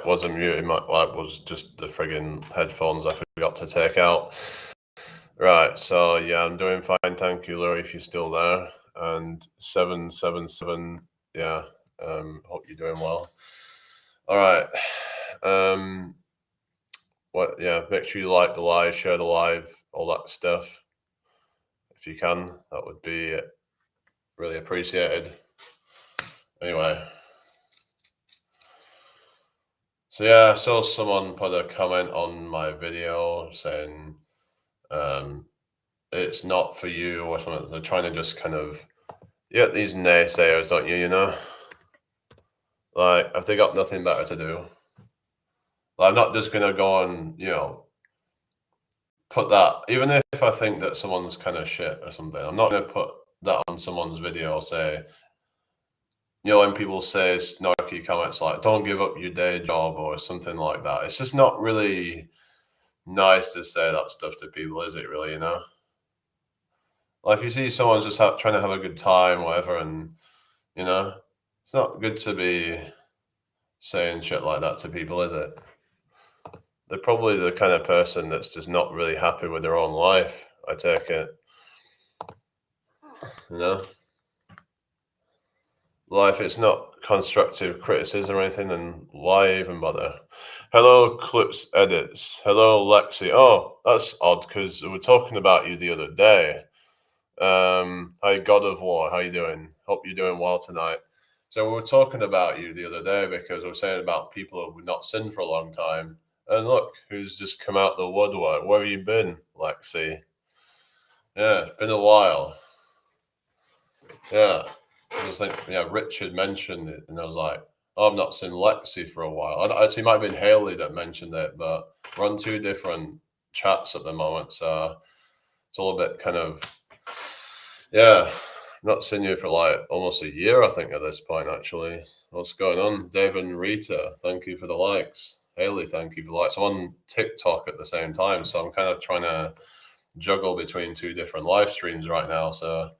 wasn't muted. My mic was just the friggin' headphones I forgot to take out. Right, so yeah, I'm doing fine. Thank you, Larry, if you're still there. And 777, yeah, hope you're doing well. All right. Yeah, make sure you like the live, share the live, all that stuff. If you can, that would be really appreciated. Anyway. So yeah, I saw someone put a comment on my video saying it's not for you or something. They're trying to just kind of get these naysayers, don't you? You know, like if they got nothing better to do, like, I'm not just gonna go and put that. Even if I think that someone's kind of shit or something, I'm not gonna put that on someone's video. Say, when people say snarky comments like "don't give up your day job" or something like that, it's just not really nice to say that stuff to people, is it? Really, Like if you see someone's just trying to have a good time, whatever, and it's not good to be saying shit like that to people, is it? They're probably the kind of person that's just not really happy with their own life, I take it. You know? Life, it's not constructive criticism or anything, then why even bother? Hello, Clips Edits. Hello, Lexi. Oh, that's odd because we were talking about you the other day. Hi, God of War. How you doing? Hope you're doing well tonight. So we were talking about you the other day because we were saying about people who would not sin for a long time. And look, who's just come out the woodwork. Where have you been, Lexi? Yeah, it's been a while. Yeah. I was like, yeah, Richard mentioned it, and I was like, oh, I've not seen Lexi for a while. Actually, it might have been Haley that mentioned it, but we're on two different chats at the moment, so it's all a bit kind of, yeah, not seen you for like almost a year, I think, at this point, actually. What's going on? Dave and Rita, thank you for the likes. Haley, thank you for the likes. I'm on TikTok at the same time, so I'm kind of trying to juggle between two different live streams right now, so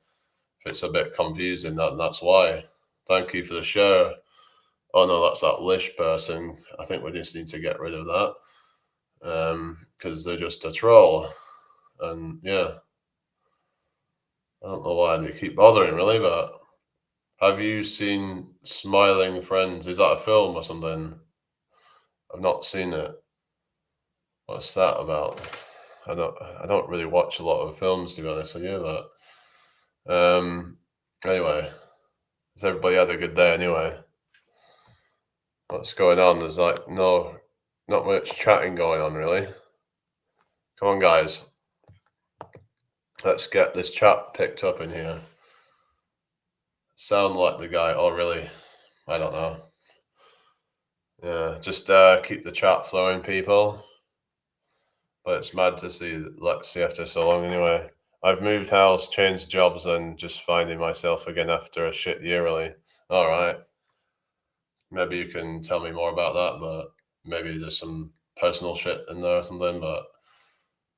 if it's a bit confusing, that's why. Thank you for the share. Oh no, that's that Lish person. I think we just need to get rid of that because they're just a troll. And yeah, I don't know why they keep bothering, really, but have you seen Smiling Friends? Is that a film or something? I've not seen it. What's that about? I don't really watch a lot of films, to be honest with you, but anyway, has everybody had a good day anyway? What's going on? There's like not much chatting going on, really. Come on, guys. Let's get this chat picked up in here. Sound like the guy. Oh, really? I don't know. Yeah, just keep the chat flowing, people. But it's mad to see Lexi after so long anyway. I've moved house, changed jobs, and just finding myself again after a shit year, really. All right. Maybe you can tell me more about that, but maybe there's some personal shit in there or something, but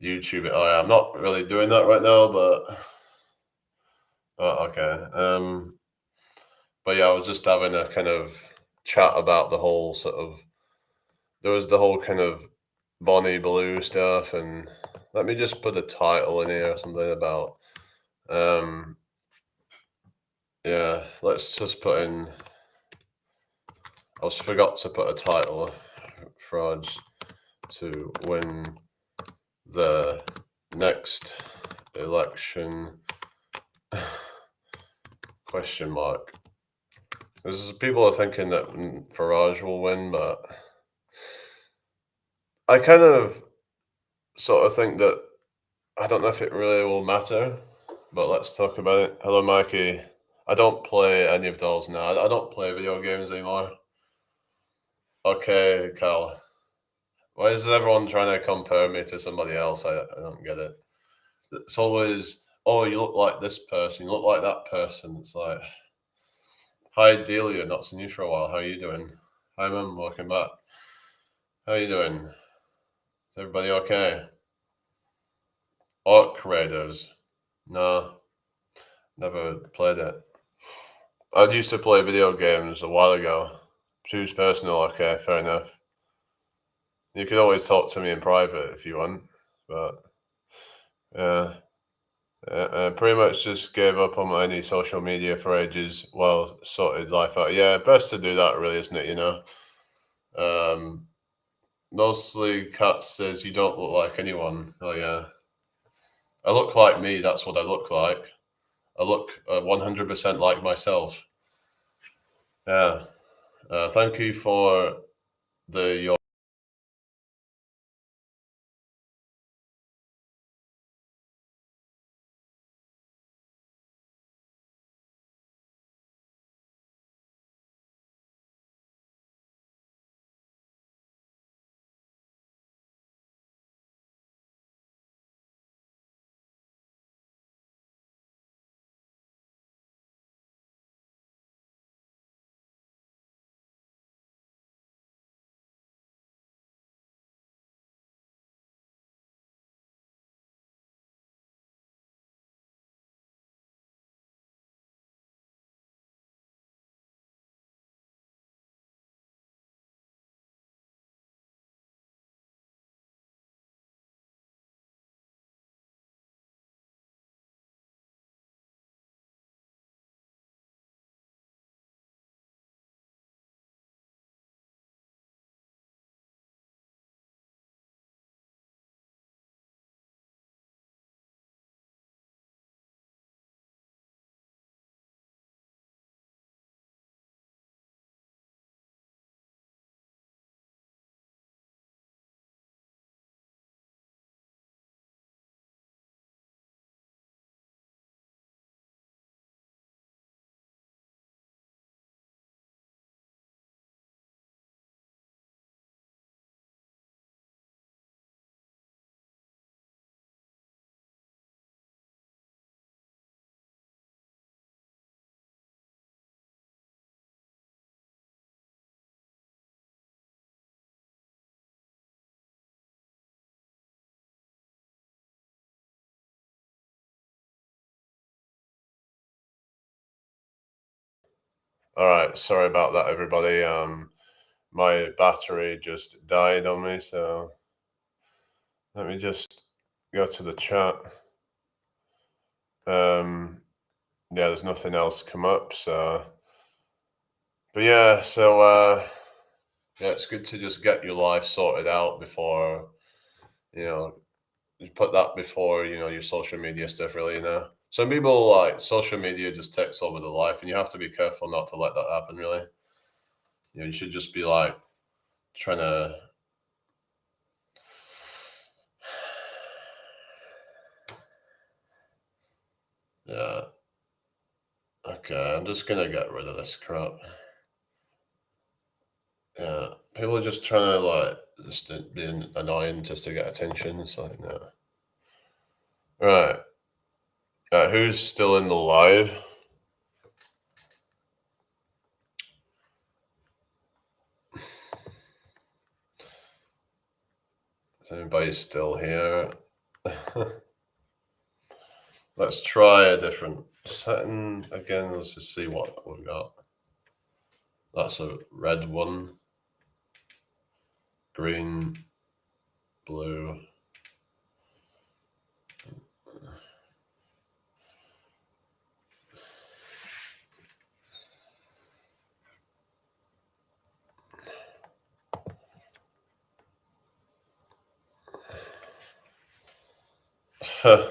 YouTube it. Oh, yeah, I'm not really doing that right now, but okay. But yeah, I was just having a kind of chat about the whole there was the whole kind of Bonnie Blue stuff, and let me just put a title in here or something about, yeah, let's just put in, I forgot to put a title, Farage to win the next election, question mark. Because people are thinking that Farage will win, but I kind of sort of think that I don't know if it really will matter, but let's talk about it. Hello, Mikey. I don't play any of those now. I don't play video games anymore. Okay, Carl. Why is everyone trying to compare me to somebody else? I don't get it. It's always, oh, you look like this person, you look like that person. It's like, hi, Delia, not seen you for a while. How are you doing? Hi, Mum, welcome back. How are you doing? Is everybody okay? Art creators? No, never played it. I used to play video games a while ago. Choose personal, okay, fair enough. You can always talk to me in private if you want, but yeah. I pretty much just gave up on any social media for ages while sorted life out. Yeah, best to do that, really, isn't it? Um, Mostly Kat says you don't look like anyone. Oh yeah, I look like me. That's what I look like. I look 100% like myself. Yeah. Thank you for your. All right, sorry about that, everybody. My battery just died on me, so let me just go to the chat. Yeah, there's nothing else come up, so but yeah, yeah, it's good to just get your life sorted out before, you know, you put that before, your social media stuff, really. Some people like social media just takes over the life, and you have to be careful not to let that happen, really. You should just be like trying to, yeah. Okay, I'm just gonna get rid of this crap. Yeah, people are just trying to like just be annoying just to get attention. It's like no. Right. Who's still in the live? Is anybody still here? Let's try a different setting again. Let's just see what we've got. That's a red one. Green, blue. uh,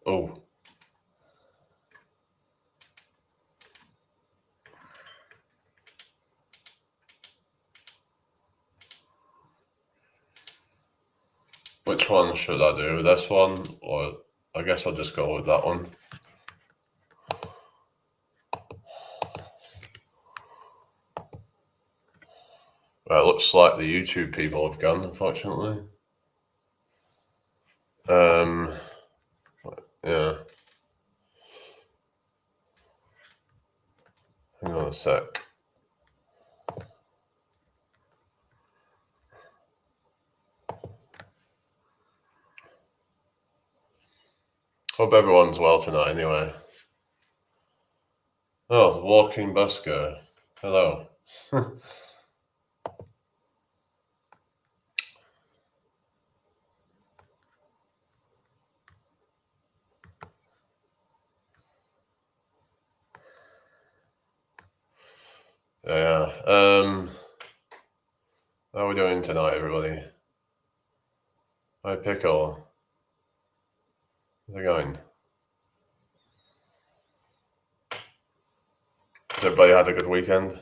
oh. Which one should I do? This one? Or I guess I'll just go with that one. It looks like the YouTube people have gone, unfortunately. Yeah. Hang on a sec. Hope everyone's well tonight, anyway. Oh, the walking busker. Hello. Yeah. How are we doing tonight, everybody? Hi, Pickle. How's it going? Has everybody had a good weekend?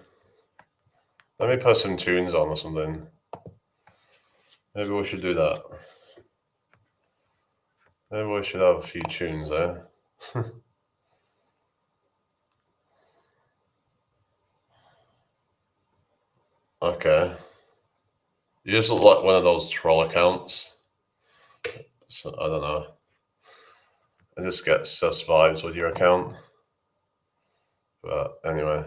Let me put some tunes on or something. Maybe we should do that. Maybe we should have a few tunes there. Okay. You just look like one of those troll accounts. So, I don't know. I just get sus vibes with your account. But anyway.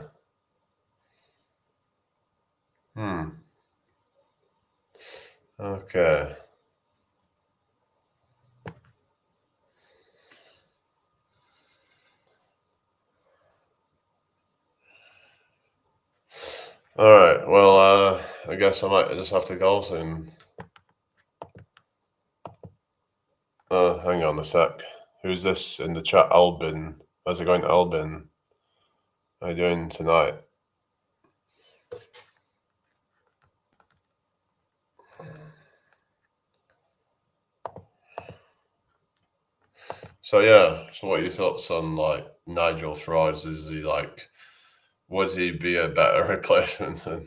Okay. All right. Well, I guess I might just have to go soon. Hang on a sec. Who's this in the chat? Albin. How's it going, Albin? How are you doing tonight? So yeah. So what are your thoughts on like Nigel Farage? Is he like? Would he be a better replacement than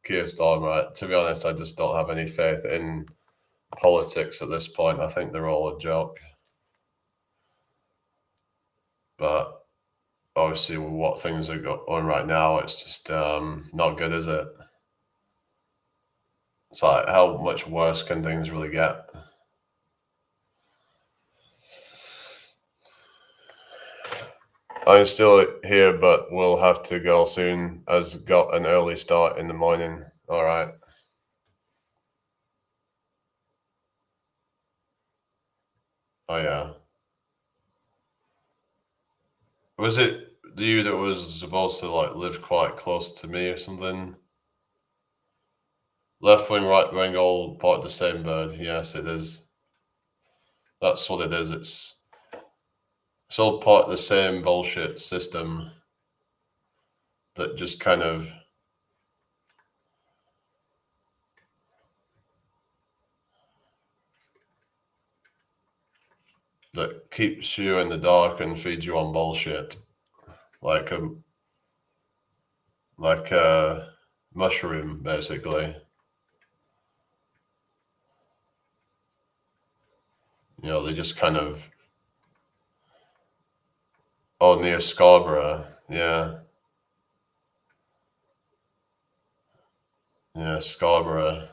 Keir Starmer? To be honest, I just don't have any faith in politics at this point. I think they're all a joke. But obviously, with what things are going right now, it's just not good, is it? It's like, how much worse can things really get? I'm still here, but we'll have to go soon, as got an early start in the morning. All right. Oh yeah. Was it you that was supposed to like live quite close to me or something? Left wing, right wing, all part of the same bird. Yes, it is. That's what it is. It's all part of the same bullshit system that just kind of that keeps you in the dark and feeds you on bullshit, like a mushroom, basically. You know, they just kind of near Scarborough, yeah, yeah, Scarborough.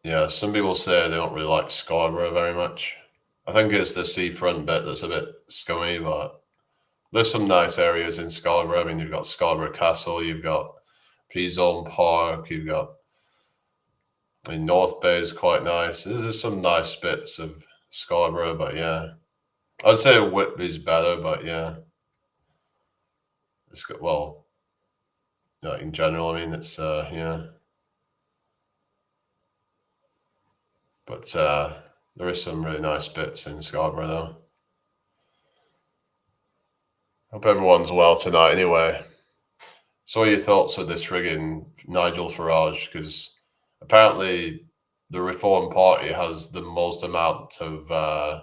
Yeah, some people say they don't really like Scarborough very much. I think it's the seafront bit that's a bit scummy, but there's some nice areas in Scarborough. I mean, you've got Scarborough Castle, you've got Peasholm Park, you've got, I mean, North Bay is quite nice. There's some nice bits of Scarborough, but yeah. I'd say Whitby's better, but yeah. It's got, well, you know, in general, I mean, it's, yeah. But there is some really nice bits in Scarborough, though. Hope everyone's well tonight, anyway. So, what are your thoughts of this frigging Nigel Farage? Because apparently, the Reform Party has the most amount of.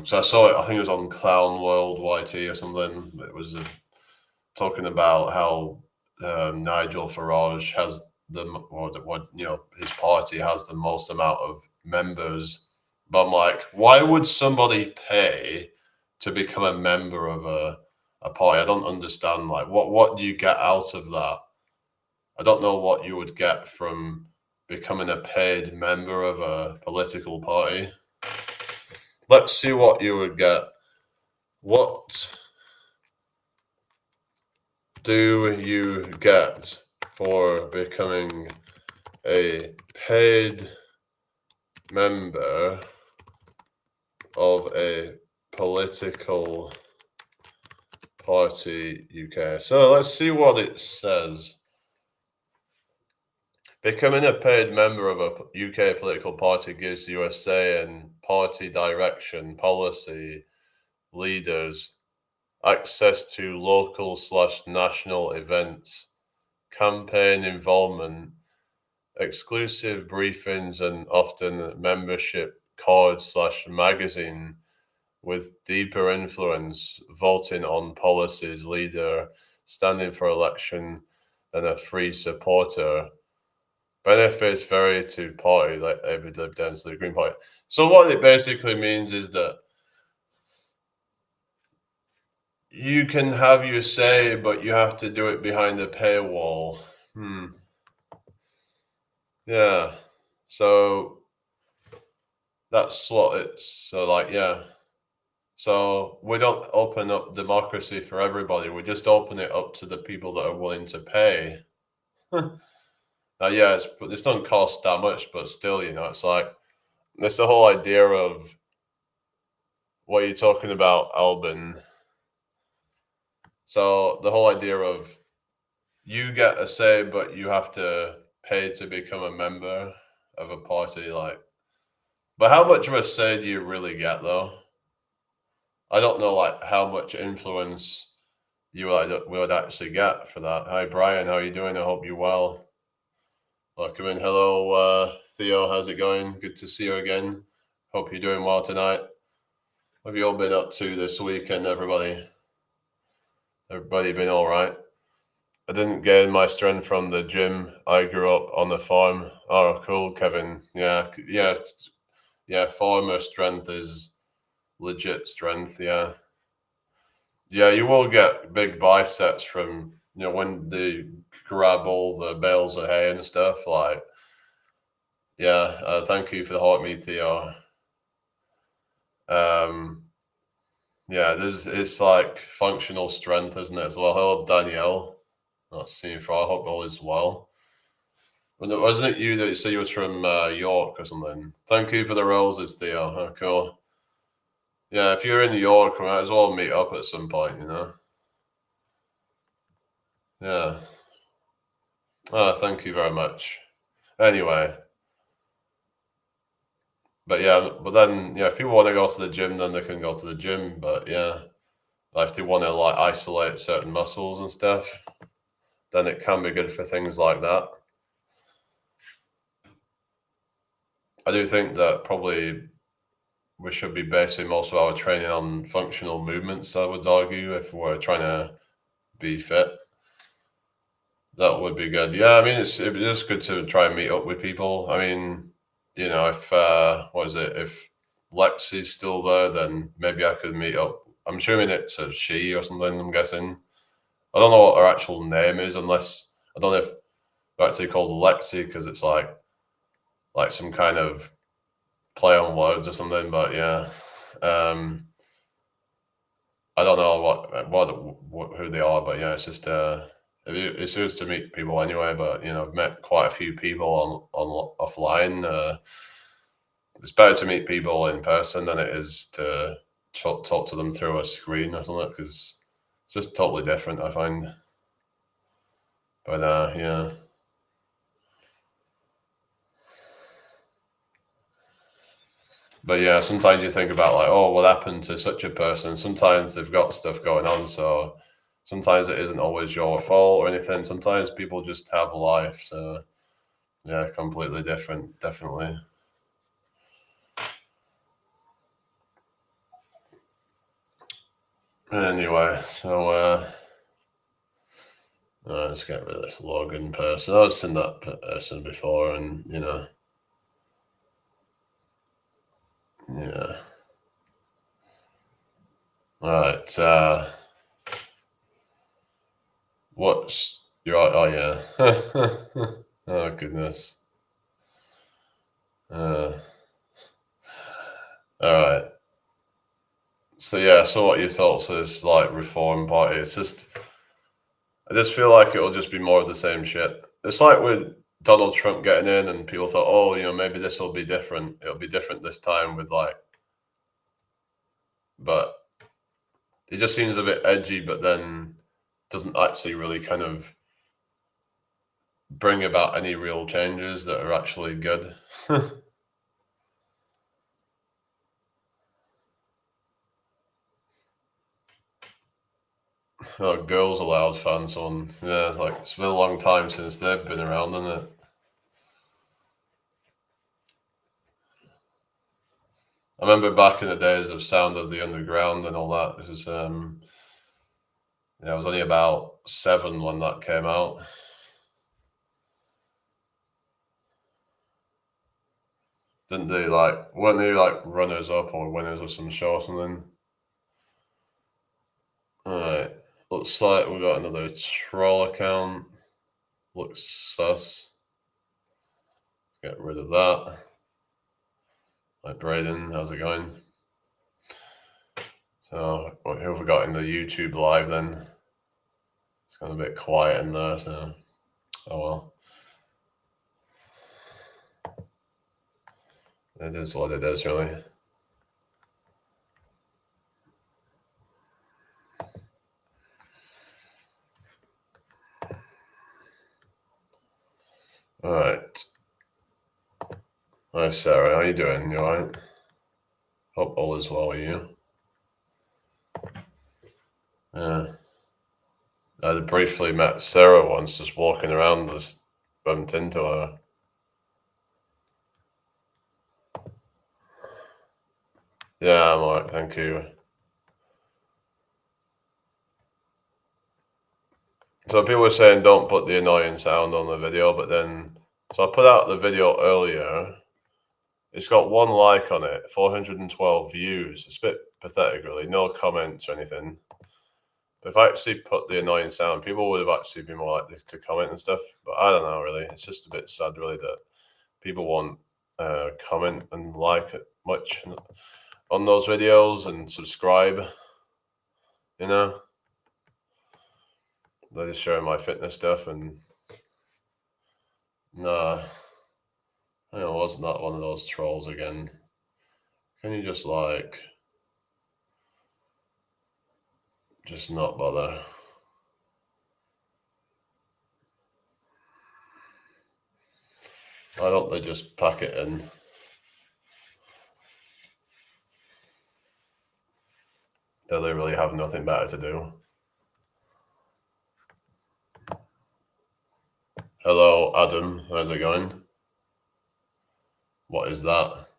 So I saw it. I think it was on Clown World YT or something. It was talking about how Nigel Farage has what you know, his party has the most amount of members. But I'm like, why would somebody pay to become a member of a party? I don't understand. Like, what do you get out of that? I don't know what you would get from becoming a paid member of a political party. Let's see what you would get. What do you get for becoming a paid member of a political party UK. So let's see what it says. Becoming a paid member of a UK political party gives you a say in party direction, policy, leaders, access to local/national events, campaign involvement, exclusive briefings, and often membership card/magazine with deeper influence, voting on policies, leader, standing for election, and a free supporter. Benefits vary to party, like every Lib Dems to the Green Party. So what it basically means is that you can have your say, but you have to do it behind a paywall. Yeah. So that's what it's so like, yeah. So we don't open up democracy for everybody. We just open it up to the people that are willing to pay. Now, yeah, it doesn't cost that much, but still, it's like it's the whole idea of what you're talking about, Albin. So the whole idea of you get a say, but you have to pay to become a member of a party, like. But how much of a say do you really get, though? I don't know, like, how much influence you would actually get for that. Hi, Brian. How are you doing? I hope you're well. Welcome in. Hello, Theo. How's it going? Good to see you again. Hope you're doing well tonight. What have you all been up to this weekend, everybody? Everybody been all right? I didn't gain my strength from the gym. I grew up on a farm. Oh, cool, Kevin. Yeah. Farmer strength is legit strength. Yeah. Yeah, you will get big biceps from, when they grab all the bales of hay and stuff. Like, yeah, thank you for the heart, me, Theo. Yeah, it's like functional strength, isn't it, as well? Hello, Danielle. Not seeing you for. I hope all is well. Wasn't it you that you said you was from York or something? Thank you for the roses, Theo. Oh, cool. Yeah, if you're in New York, we might as well meet up at some point, Yeah. Oh, thank you very much. Anyway. But yeah, but then, if people want to go to the gym, then they can go to the gym. But yeah, like if they want to like isolate certain muscles and stuff, then it can be good for things like that. I do think that probably we should be basing most of our training on functional movements, I would argue, if we're trying to be fit. That would be good. Yeah, I mean, it is good to try and meet up with people. I mean, if what is it? If Lexi's still there, then maybe I could meet up. I'm assuming it's a she or something. I'm guessing. I don't know what her actual name is, unless I don't know if they're actually called Lexi because it's like some kind of play on words or something. But yeah, I don't know what who they are, but yeah, it's just it's good to meet people anyway. But I've met quite a few people on offline. It's better to meet people in person than it is to talk to them through a screen or something, because it's just totally different, I find. But yeah. But yeah, sometimes you think about like, oh, what happened to such a person? Sometimes they've got stuff going on, so sometimes it isn't always your fault or anything. Sometimes people just have life, so yeah, completely different, definitely. Anyway, so let's get rid of this login person. I've seen that person before, and yeah. All right. What's your? Oh yeah. Oh goodness. All right. So yeah, so what your thoughts is like Reform Party? It's just, I just feel like it'll just be more of the same shit. It's like with Donald Trump getting in, and people thought, oh, maybe this will be different. It'll be different this time with like but he just seems a bit edgy, but then doesn't actually really kind of bring about any real changes that are actually good. Oh, Girls Aloud fans on. Yeah, like it's been a long time since they've been around, isn't it? I remember back in the days of Sound of the Underground and all that. It was I was only about 7 when that came out. Didn't they weren't they like runners up or winners of some show or something? Alright. Looks like we got another troll account. Looks sus. Get rid of that. Hi Braden, how's it going? So who have we got in the YouTube live then? It's gone a bit quiet in there, so oh well. It is what it is, really. Alright. Hi Sarah, how you doing? You alright? Hope all is well with you. Yeah. I briefly met Sarah once, just walking around, just bumped into her. Yeah, I'm alright, thank you. So people were saying don't put the annoying sound on the video, but then, so I put out the video earlier. It's got 1 like on it, 412 views. It's a bit pathetic, really. No comments or anything. But if I actually put the annoying sound, people would have actually been more likely to comment and stuff. But I don't know, really. It's just a bit sad, really, that people won't comment and like it much on those videos and subscribe. You know, they just share my fitness stuff and nah. I was not one of those trolls again. Can you just just not bother? Why don't they just pack it in? Do they really have nothing better to do? Hello, Adam. How's it going? What is that?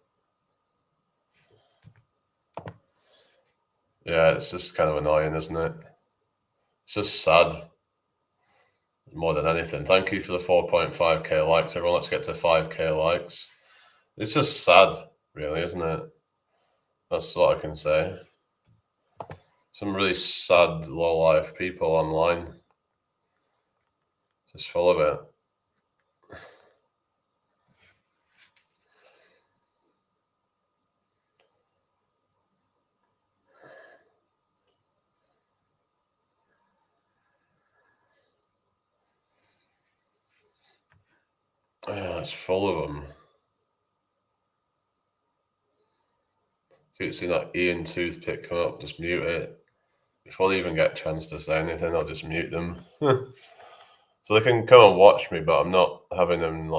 Yeah, it's just kind of annoying, isn't it? It's just sad more than anything. Thank you for the 4.5k likes, everyone. Let's get to 5k likes. It's just sad, really, isn't it? That's what I can say. Some really sad, low-life people online. Just full of it. Yeah, it's full of them. See that Ian Toothpick come up, just mute it. Before they even get a chance to say anything, I'll just mute them. So they can come and watch me, but I'm not having them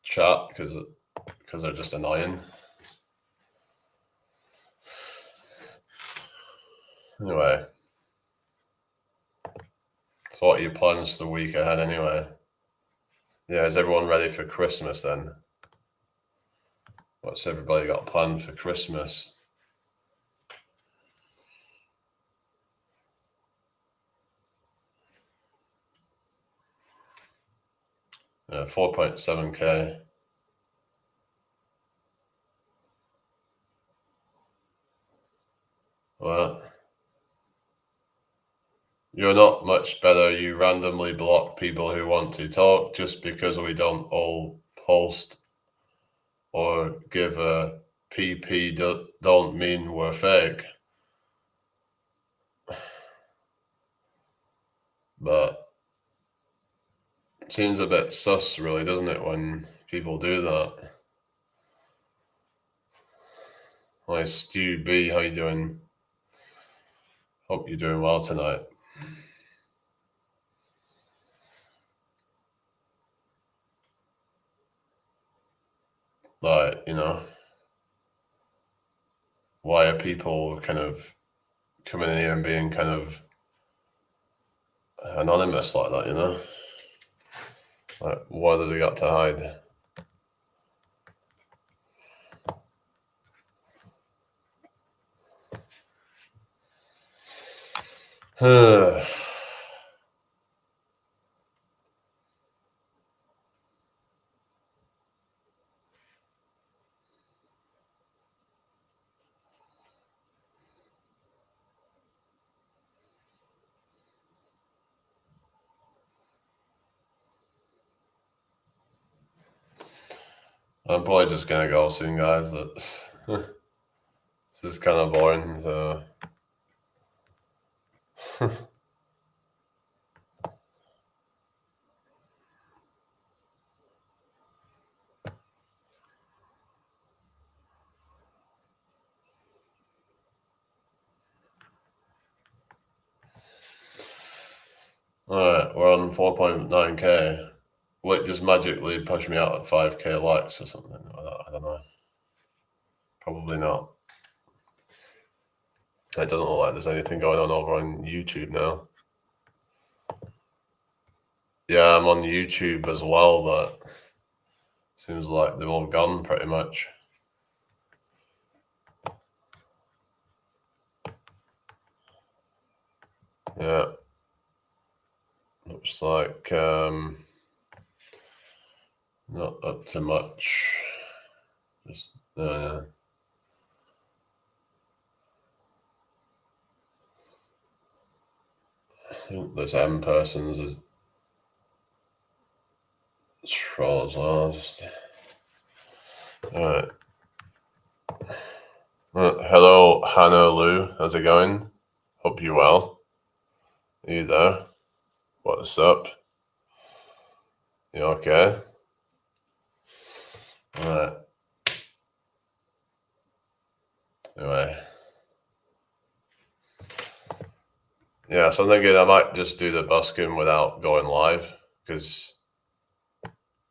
chat because they're just annoying. Anyway, so what are your plans the week ahead anyway? Yeah, is everyone ready for Christmas then? What's everybody got planned for Christmas? Yeah, 4.7k. Well, you're not much better. You randomly block people who want to talk just because we don't all post or give a PP don't mean we're fake. But it seems a bit sus, really, doesn't it, when people do that? Hi, Stu B. How you doing? Hope you're doing well tonight. Like, why are people kind of coming in here and being kind of anonymous like that, Like, what have they got to hide? I'm probably just gonna go soon, guys. This is kind of boring, so. Alright, we're on 4.9k. Will it just magically push me out at 5k likes or something? I don't know. Probably not. It doesn't look like there's anything going on over on YouTube now. Yeah, I'm on YouTube as well, but seems like they've all gone pretty much. Yeah. Looks like not up to much. Just I think this M person's a troll as well. Alright. Hello, Hannah Lou. How's it going? Hope you're well. Are you there? What's up? You okay? Alright. Anyway. Yeah, so I'm thinking I might just do the busking without going live because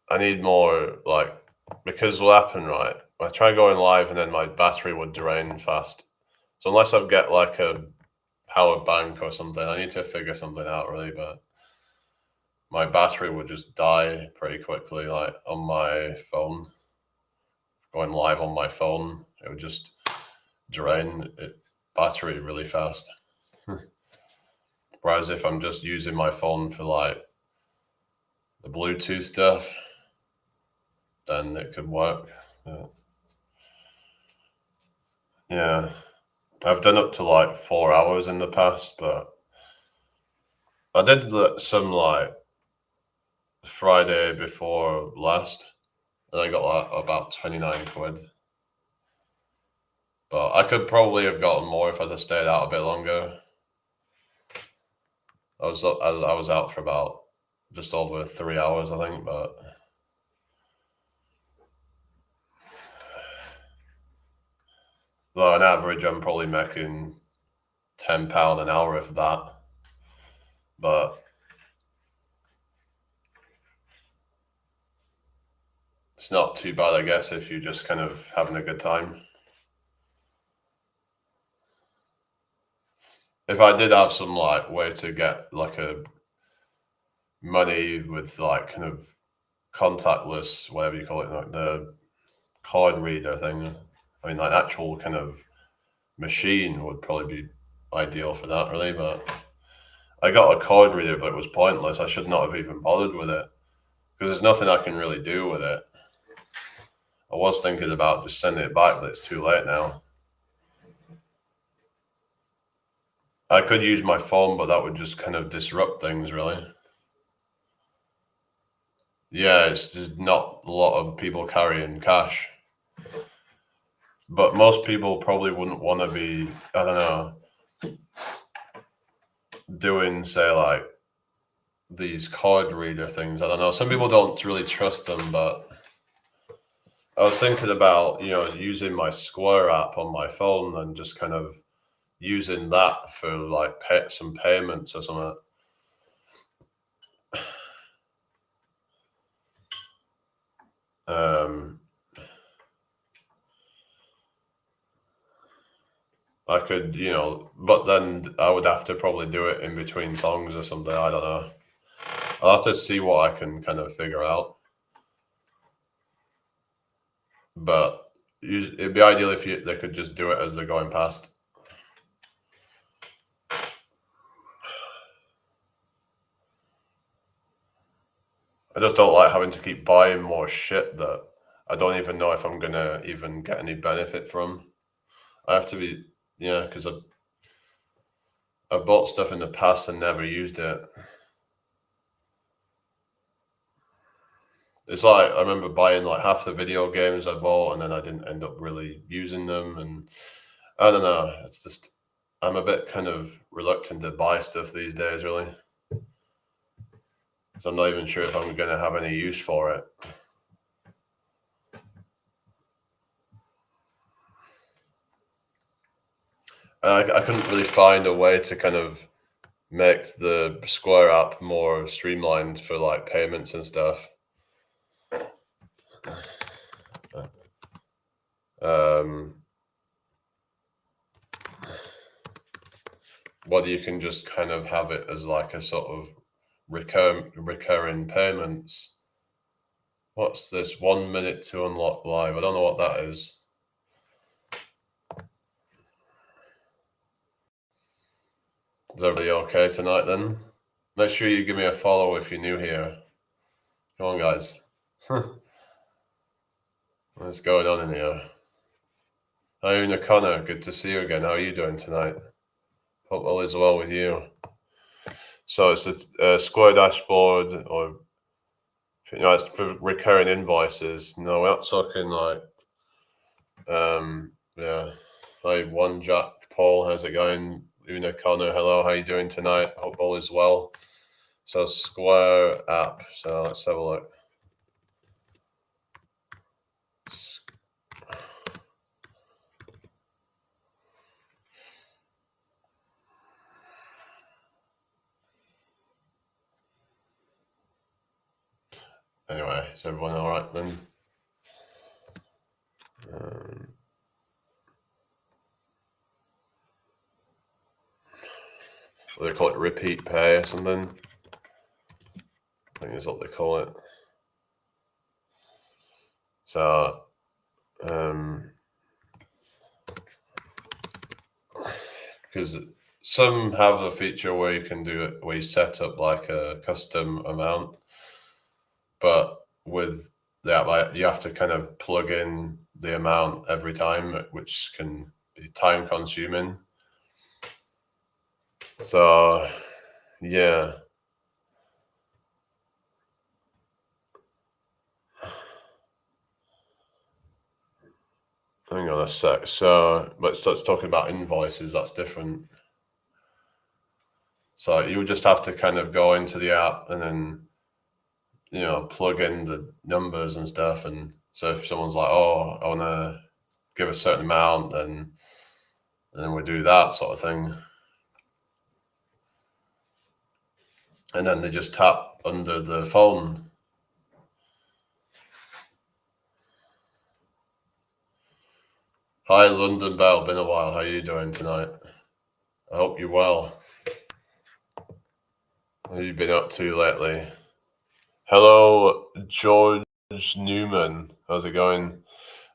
I need more, because what happened, right? I try going live and then my battery would drain fast. So unless I get like a power bank or something, I need to figure something out really, but my battery would just die pretty quickly, like on my phone. Going live on my phone, it would just drain battery really fast. Whereas if I'm just using my phone for like the Bluetooth stuff, then it could work. Yeah. I've done up to like 4 hours in the past, but I did some like Friday before last, and I got like about 29 quid. But I could probably have gotten more if I'd have stayed out a bit longer. I was out for about just over 3 hours, I think, but well, on average, I'm probably making £10 an hour if that. But it's not too bad, I guess, if you're just kind of having a good time. If I did have some like way to get like a money with like kind of contactless, whatever you call it, like the card reader thing. I mean, like actual kind of machine would probably be ideal for that, really. But I got a card reader, but it was pointless. I should not have even bothered with it because there's nothing I can really do with it. I was thinking about just sending it back, but it's too late now. I could use my phone, but that would just kind of disrupt things, really. Yeah, it's just not a lot of people carrying cash. But most people probably wouldn't want to be, I don't know, doing, say, like these card reader things. I don't know. Some people don't really trust them, but I was thinking about, using my Square app on my phone and just kind of using that for like some payments or something. I could, but then I would have to probably do it in between songs or something. I don't know. I'll have to see what I can kind of figure out. But it'd be ideal if they could just do it as they're going past. I just don't like having to keep buying more shit that I don't even know if I'm gonna even get any benefit from. I have to be, because I've bought stuff in the past and never used it. It's like I remember buying like half the video games I bought and then I didn't end up really using them, and I don't know. It's just I'm a bit kind of reluctant to buy stuff these days, really. So I'm not even sure if I'm going to have any use for it. I couldn't really find a way to kind of make the Square app more streamlined for like payments and stuff. Whether you can just kind of have it as like a sort of recurring payments. What's this? 1 minute to unlock live. I don't know what that is. Is everybody okay tonight then? Make sure you give me a follow if you're new here. Come on, guys. What's going on in here? Hi, Una Connor. Good to see you again. How are you doing tonight? Hope all is well with you. So it's a Square dashboard, or it's for recurring invoices. No, we're not talking like, yeah. Hi, One Jack Paul. How's it going? Una Connor. Hello. How are you doing tonight? Hope all is well. So Square app. So let's have a look. Anyway, is everyone all right then? What do they call it? Repeat pay or something? I think that's what they call it. So, because some have a feature where you can do it, where you set up like a custom amount, but with that, like, you have to kind of plug in the amount every time, which can be time consuming. So, yeah. Hang on a sec. So let's talking about invoices. That's different. So you just have to kind of go into the app and then, plug in the numbers and stuff. And so if someone's like, "Oh, I want to give a certain amount," then we do that sort of thing. And then they just tap under the phone. Hi, London Bell. Been a while. How are you doing tonight? I hope you're well. What have you been up to lately? Hello, George Newman. How's it going?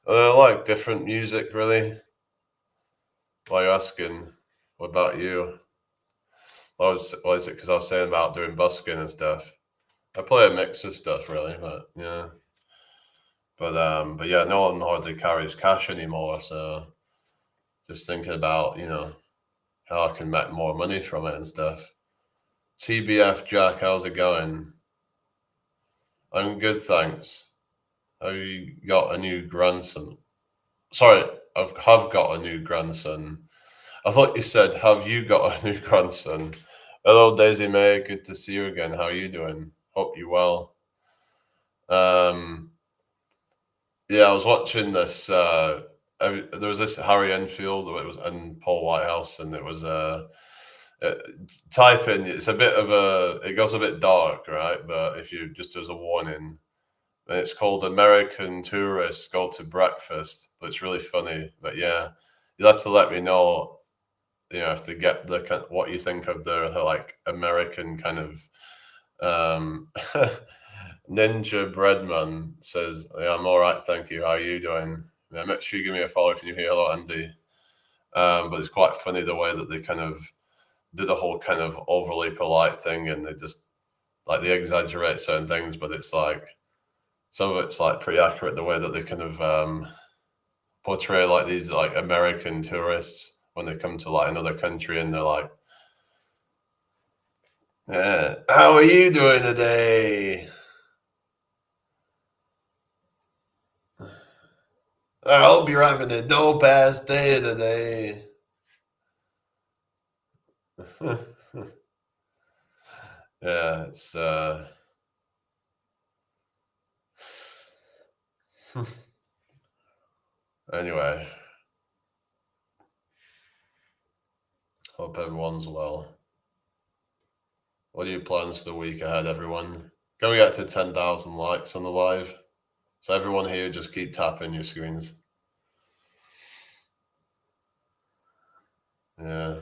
I like different music, really. Why are you asking? What about you? What is it? Because I was saying about doing busking and stuff. I play a mix of stuff, really, but yeah. But yeah, no one hardly carries cash anymore, so just thinking about, how I can make more money from it and stuff. TBF Jack, how's it going? I'm good, thanks. Have you got a new grandson? Sorry, have got a new grandson. I thought you said, have you got a new grandson? Hello, Daisy May. Good to see you again. How are you doing? Hope you're well. Yeah, I was watching this. There was this Harry Enfield, it was, and Paul Whitehouse, and it was uh, type in. It's a bit of a. It goes a bit dark, right? But if you just as a warning, and it's called American Tourists Go to Breakfast. But it's really funny. But yeah, you'll have to let me know. You know, if they get the what you think of their like American kind of Ninja Breadman says, yeah, I'm all right, thank you. How are you doing? Yeah, make sure you give me a follow if you're new here. Hello, Andy. But it's quite funny the way that they kind of do the whole kind of overly polite thing, and they just like they exaggerate certain things, but it's like some of it's like pretty accurate the way that they kind of portray like these like American tourists when they come to like another country, and they're like, yeah, how are you doing today? I hope you're having a dope ass day today. Yeah, it's anyway, hope everyone's well. What are your plans for the week ahead, everyone? Can we get to 10,000 likes on the live? So everyone here, just keep tapping your screens. Yeah.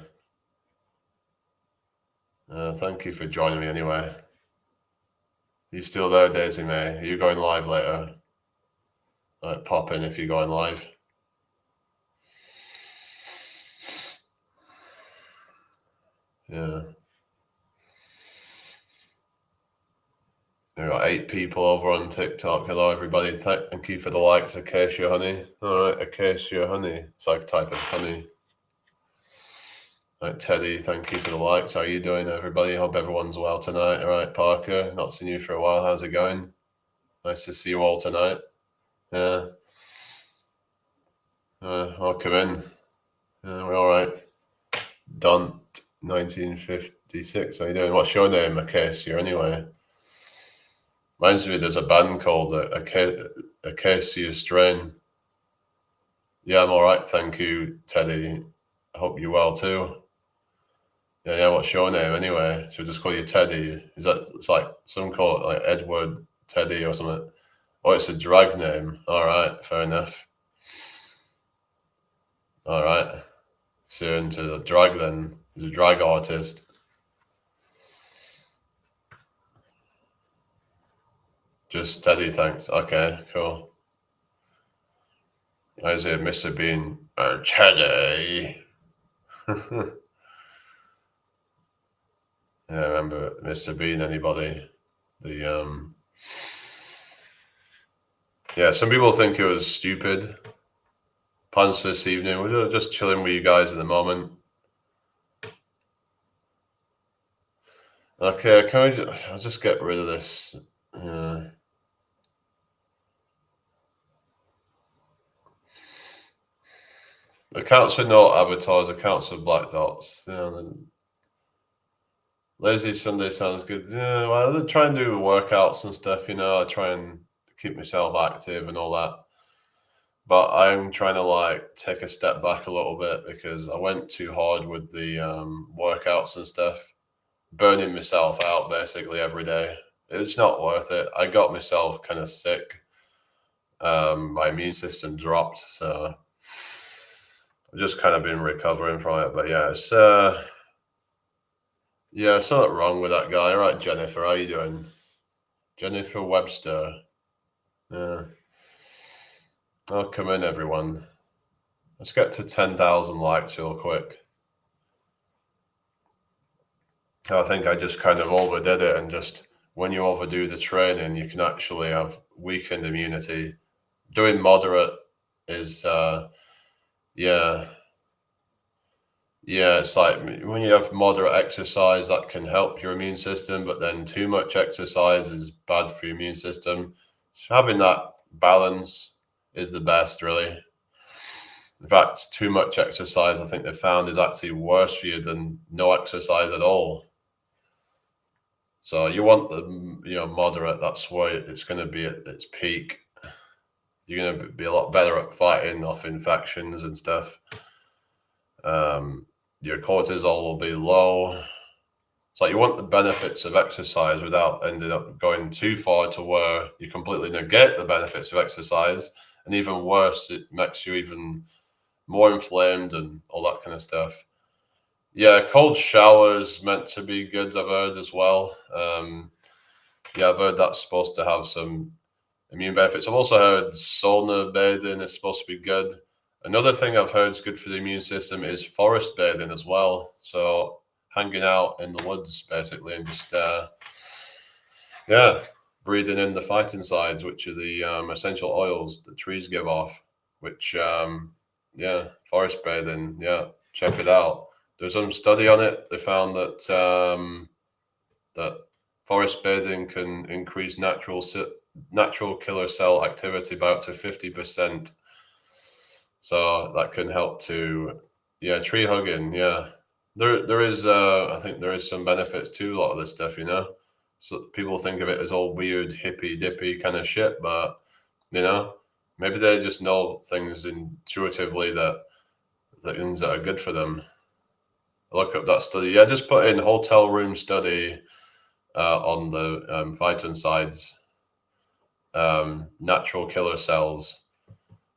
Thank you for joining me anyway. You still there, Daisy May? Are you going live later? Like, pop in if you're going live. Yeah. We've got 8 people over on TikTok. Hello, everybody. Thank you for the likes, Acacia Honey. All right, Acacia Honey. It's like type of honey. All right, Teddy, thank you for the likes. How are you doing, everybody? Hope everyone's well tonight. All right, Parker, not seen you for a while. How's it going? Nice to see you all tonight. Yeah. I'll come in. We're all right. Dunt, 1956. How you doing? What's your name, Acacia, anyway? Reminds me, there's a band called Acacia Strain. Yeah, I'm all right, thank you, Teddy. I hope you're well too. Yeah, what's your name anyway? Should we just call you Teddy? Is that, it's like some call it like Edward Teddy or something? Oh, it's a drag name. All right, fair enough. All right. So you're into the drag then. He's a drag artist. Just Teddy, thanks. Okay, cool. How's it, Mr. Bean? Teddy. Yeah, I remember Mr. Bean, anybody? The yeah, some people think it was stupid. Plans for this evening. We're just chilling with you guys at the moment. Okay, can we I'll just get rid of this. Accounts are not avatars, accounts are black dots. Lazy Sunday sounds good. Yeah, well, I try and do workouts and stuff, I try and keep myself active and all that. But I'm trying to like take a step back a little bit because I went too hard with the workouts and stuff, burning myself out basically every day. It's not worth it. I got myself kind of sick. My immune system dropped, so I've just kind of been recovering from it. But yeah, it's yeah, something wrong with that guy. All right, Jennifer, how you doing? Jennifer Webster. Yeah. Oh, come in, everyone. Let's get to 10,000 likes real quick. I think I just kind of overdid it, and just when you overdo the training, you can actually have weakened immunity. Doing moderate is, yeah, it's like when you have moderate exercise, that can help your immune system, but then too much exercise is bad for your immune system. So having that balance is the best, really. In fact, too much exercise, I think they found, is actually worse for you than no exercise at all. So you want the moderate. That's where it's going to be at its peak. you're going to be a lot better at fighting off infections and stuff. Your cortisol will be low. It's like you want the benefits of exercise without ending up going too far to where you completely negate the benefits of exercise. And even worse, it makes you even more inflamed and all that kind of stuff. Yeah, cold showers meant to be good, I've heard as well. Yeah, I've heard that's supposed to have some immune benefits. I've also heard sauna bathing is supposed to be good. Another thing I've heard is good for the immune system is forest bathing as well. So hanging out in the woods basically and just breathing in the phytoncides, which are the essential oils that trees give off. Which forest bathing. Yeah, check it out. There's some study on it. They found that that forest bathing can increase natural killer cell activity by up to 50%. So that can help to, tree hugging. Yeah, there is. I think there is some benefits to a lot of this stuff. So people think of it as all weird hippy dippy kind of shit, but maybe they just know things intuitively that the things that are good for them. Look up that study. Yeah, just put in hotel room study on the phytoncides, natural killer cells,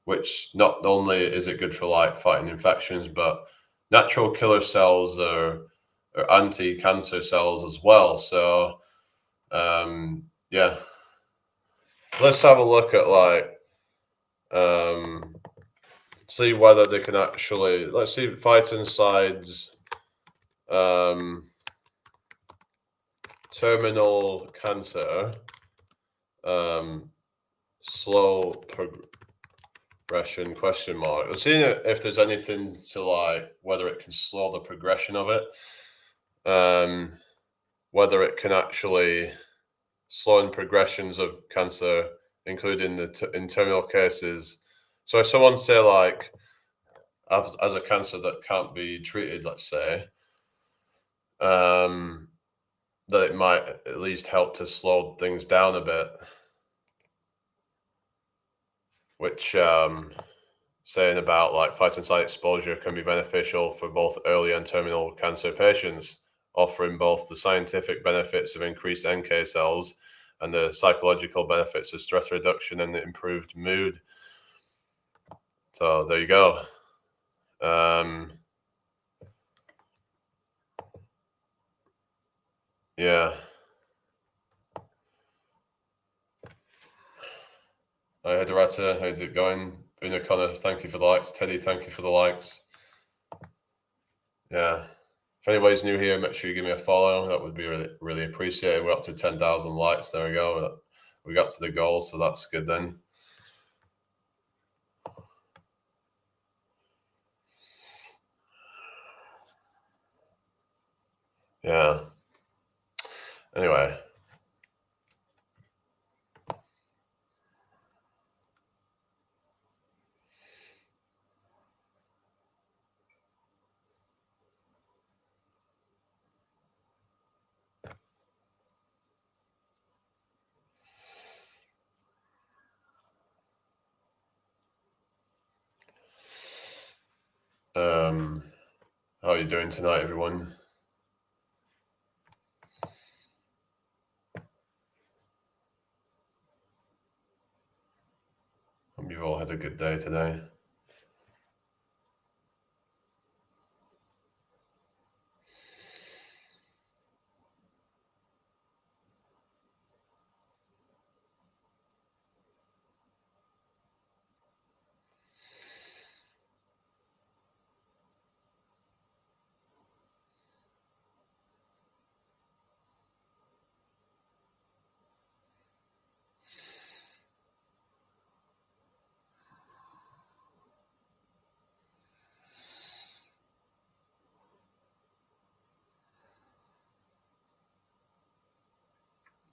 which not only is it good for like fighting infections, but natural killer cells are anti-cancer cells as well. So let's have a look at see whether they can actually, let's see phytoncides, terminal cancer, slow progression, question mark. Let's see if there's anything to like whether it can slow the progression of it, whether it can actually slow in progressions of cancer, including the in terminal cases. So if someone say like as a cancer that can't be treated, let's say, that it might at least help to slow things down a bit, which saying about like phytoncide exposure can be beneficial for both early and terminal cancer patients, offering both the scientific benefits of increased NK cells and the psychological benefits of stress reduction and improved mood. So there you go. Yeah. Hi, Hiderata. How's it going? Una Connor, thank you for the likes. Teddy, thank you for the likes. Yeah. If anybody's new here, make sure you give me a follow. That would be really, really appreciated. We're up to 10,000 likes. There we go. We got to the goal, so that's good then. Yeah. Anyway. How are you doing tonight, everyone? Hope you've all had a good day today.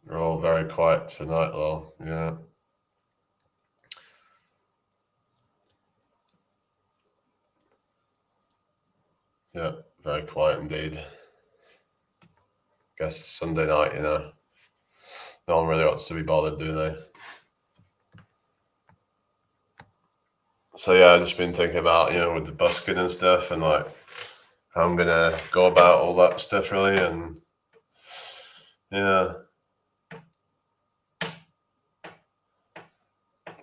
You're all very quiet tonight, though. Yeah. Yeah, very quiet indeed. Guess Sunday night, no one really wants to be bothered, do they? So yeah, I've just been thinking about, with the busking and stuff, and like how I'm gonna go about all that stuff really, and yeah,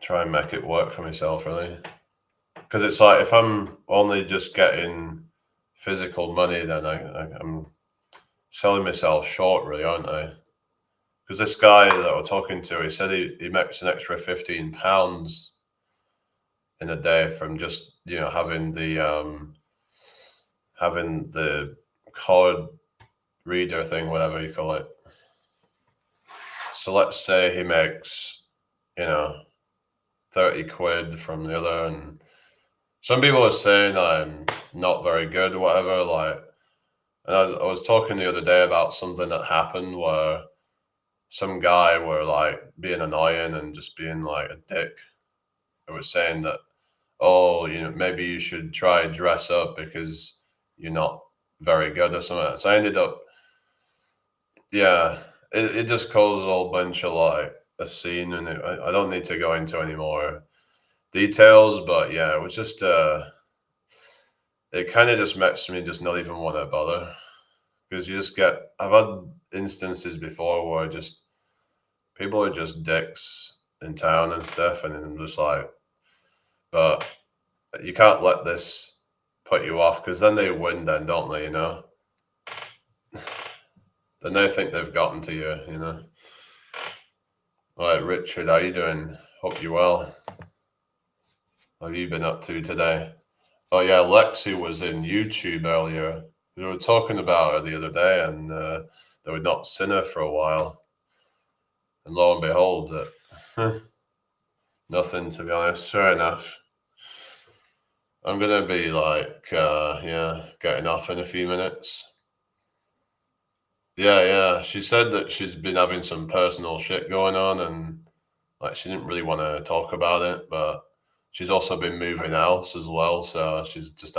try and make it work for myself really. Because it's like if I'm only just getting physical money, then I'm selling myself short, really, aren't I? Because this guy that we're talking to, he said he makes an extra £15 in a day from just having the card reader thing, whatever you call it. So let's say he makes, you know, 30 quid from the other, and some people are saying I'm not very good or whatever. Like, and I was talking the other day about something that happened where some guy were like being annoying and just being like a dick. I was saying that, oh, maybe you should try dress up because you're not very good or something. So I ended up, yeah, it just caused a whole bunch of like a scene, and I don't need to go into any more details, but yeah, it was just, it kind of just makes me just not even want to bother, because I've had instances before where just people are just dicks in town and stuff, and I'm just like, but you can't let this put you off, because then they win, then don't they? Then they think they've gotten to you. All right, Richard, how you doing? Hope you're well. What have you been up to today? Oh yeah, Lexi was in YouTube earlier. We were talking about her the other day, and they would not seen her for a while. And lo and behold, nothing, to be honest. Fair enough. I'm gonna be like, yeah, getting off in a few minutes. Yeah, yeah. She said that she's been having some personal shit going on, and like she didn't really want to talk about it, but she's also been moving house as well, so she's just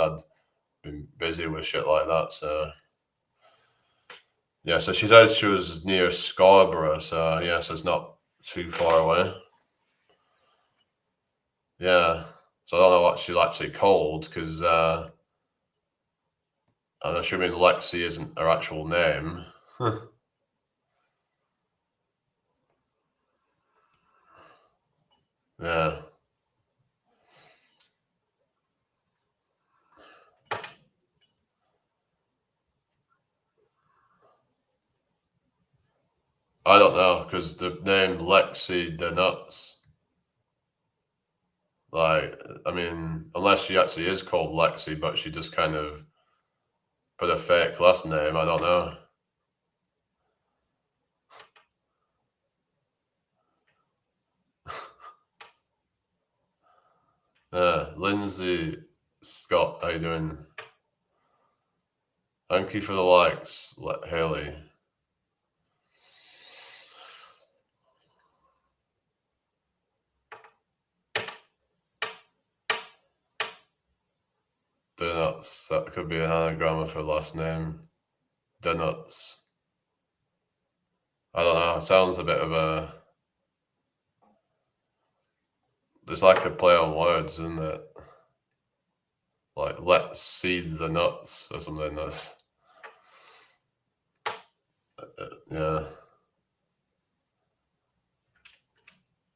been busy with shit like that. So yeah, so she said she was near Scarborough, so yeah, so it's not too far away. Yeah, so I don't know what she's actually called, because I'm assuming Lexi isn't her actual name. Yeah, I don't know, because the name Lexi the Nuts, like, I mean, unless she actually is called Lexi, but she just kind of put a fake last name, I don't know. Lindsay Scott, how you doing? Thank you for the likes, Haley. Donuts, that could be an anagram of her last name. Donuts. I don't know, it sounds a bit of a. There's like a play on words, isn't it? Like, let's see the nuts or something. Yeah.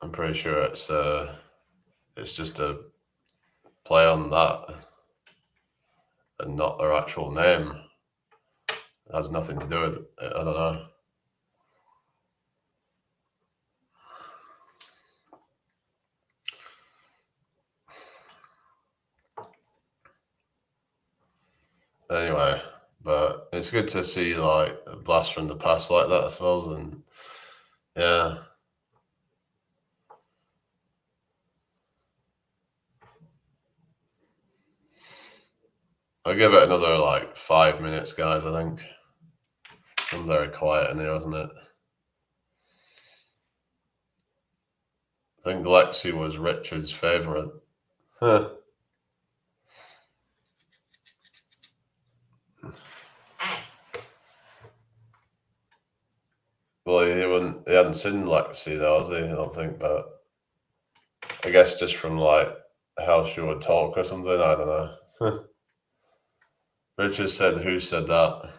I'm pretty sure it's just a play on that and not her actual name. It has nothing to do with it. I don't know. Anyway, but it's good to see like a blast from the past like that, I suppose, and yeah. I'll give it another like 5 minutes, guys, I think. I'm very quiet in here, isn't it? I think Lexi was Richard's favourite. Huh. Well, he hadn't seen Lexi though, has he? I don't think, but I guess just from like how she would talk or something. I don't know. Richard said, "Who said that?"